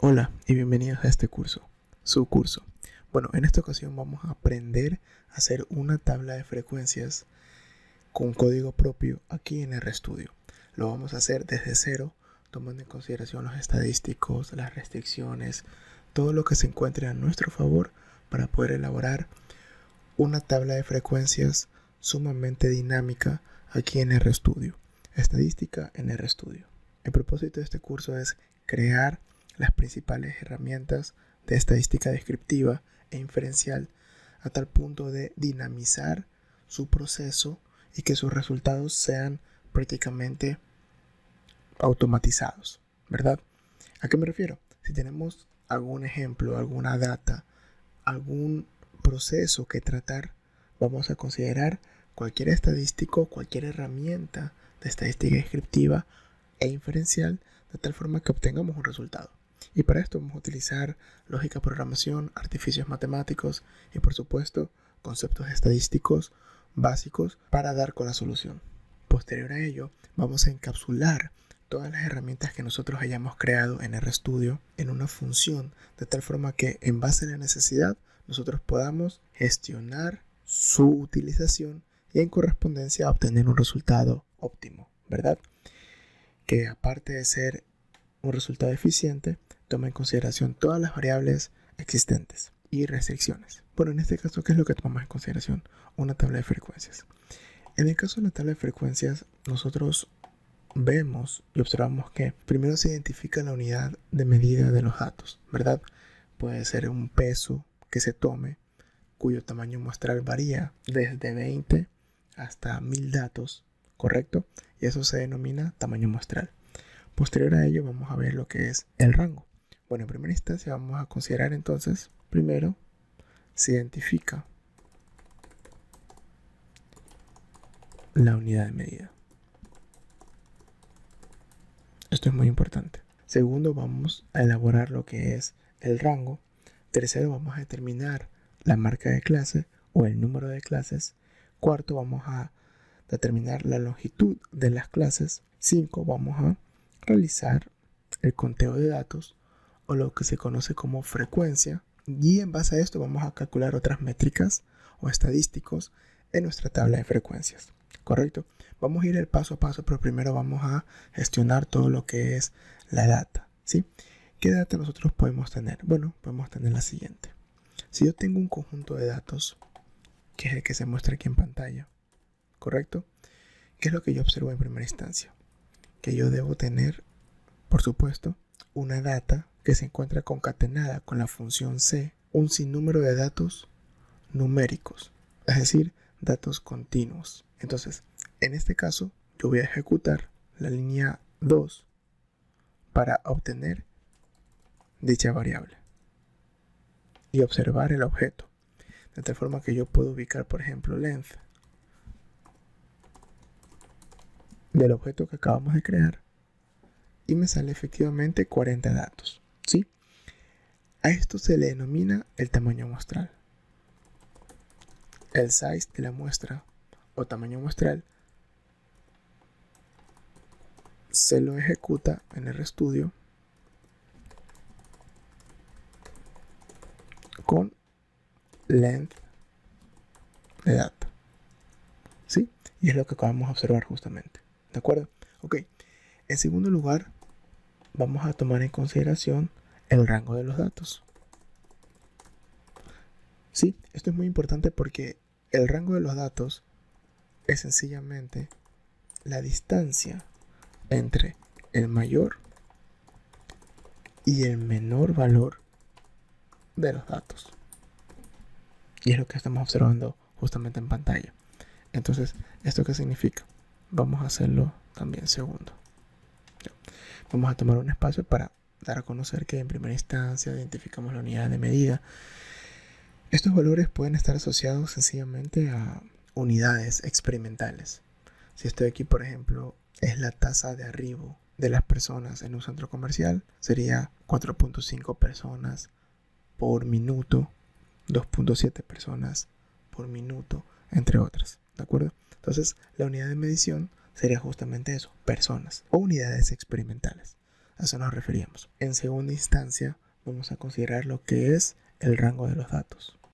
Hola y bienvenidos a este curso, su curso. Bueno, en esta ocasión vamos a aprender a hacer una tabla de frecuencias con código propio aquí en RStudio. Lo vamos a hacer desde cero, tomando en consideración los estadísticos, las restricciones, todo lo que se encuentre a nuestro favor para poder elaborar una tabla de frecuencias sumamente dinámica aquí en RStudio. Estadística en RStudio. El propósito de este curso es crear las principales herramientas de estadística descriptiva e inferencial a tal punto de dinamizar su proceso y que sus resultados sean prácticamente automatizados, ¿verdad? ¿A qué me refiero? Si tenemos algún ejemplo, alguna data, algún proceso que tratar, vamos a considerar cualquier estadístico, cualquier herramienta de estadística descriptiva e inferencial de tal forma que obtengamos un resultado. Y para esto vamos a utilizar lógica, programación, artificios matemáticos y por supuesto conceptos estadísticos básicos para dar con la solución. Posterior a ello vamos a encapsular todas las herramientas que nosotros hayamos creado en RStudio en una función de tal forma que en base a la necesidad nosotros podamos gestionar su utilización y en correspondencia obtener un resultado óptimo, ¿verdad? Que aparte de ser un resultado eficiente, toma en consideración todas las variables existentes y restricciones. Bueno, en este caso, ¿qué es lo que tomamos en consideración? Una tabla de frecuencias. En el caso de la tabla de frecuencias, nosotros vemos y observamos que primero se identifica la unidad de medida de los datos, ¿verdad? Puede ser un peso que se tome, cuyo tamaño muestral varía desde 20 hasta 1000 datos, ¿correcto? Y eso se denomina tamaño muestral. Posterior a ello vamos a ver lo que es el rango. Bueno, en primera instancia vamos a considerar entonces, primero se identifica la unidad de medida. Esto es muy importante. Segundo, vamos a elaborar lo que es el rango. Tercero, vamos a determinar la marca de clase o el número de clases. Cuarto, vamos a determinar la longitud de las clases. 5, vamos a realizar el conteo de datos o lo que se conoce como frecuencia. Y en base a esto vamos a calcular otras métricas o estadísticos en nuestra tabla de frecuencias. ¿Correcto? Vamos a ir el paso a paso, pero primero vamos a gestionar todo lo que es la data, ¿sí? ¿Qué data nosotros podemos tener? Bueno, podemos tener la siguiente. Si yo tengo un conjunto de datos, que es el que se muestra aquí en pantalla, ¿correcto? ¿Qué es lo que yo observo en primera instancia? Que yo debo tener, por supuesto, una data que se encuentra concatenada con la función C, un sinnúmero de datos numéricos, es decir, datos continuos. Entonces, en este caso, yo voy a ejecutar la línea 2 para obtener dicha variable y observar el objeto, de tal forma que yo puedo ubicar, por ejemplo, length del objeto que acabamos de crear y me sale efectivamente 40 datos, ¿sí? A esto se le denomina el tamaño muestral. El size de la muestra o tamaño muestral se lo ejecuta en RStudio con length de data, ¿sí? Y es lo que acabamos de observar justamente, ¿de acuerdo? Ok, en segundo lugar vamos a tomar en consideración el rango de los datos. Sí, esto es muy importante porque el rango de los datos es sencillamente la distancia entre el mayor y el menor valor de los datos. Y es lo que estamos observando justamente en pantalla. Entonces, ¿esto qué significa? Vamos a hacerlo también segundo. Vamos a tomar un espacio para dar a conocer que en primera instancia identificamos la unidad de medida. Estos valores pueden estar asociados sencillamente a unidades experimentales. Si esto de aquí, por ejemplo, es la tasa de arribo de las personas en un centro comercial, sería 4.5 personas por minuto, 2.7 personas por minuto, entre otras, ¿de acuerdo? Entonces, la unidad de medición sería justamente eso, personas o unidades experimentales. A eso nos referíamos. En segunda instancia, vamos a considerar lo que es el rango de los datos.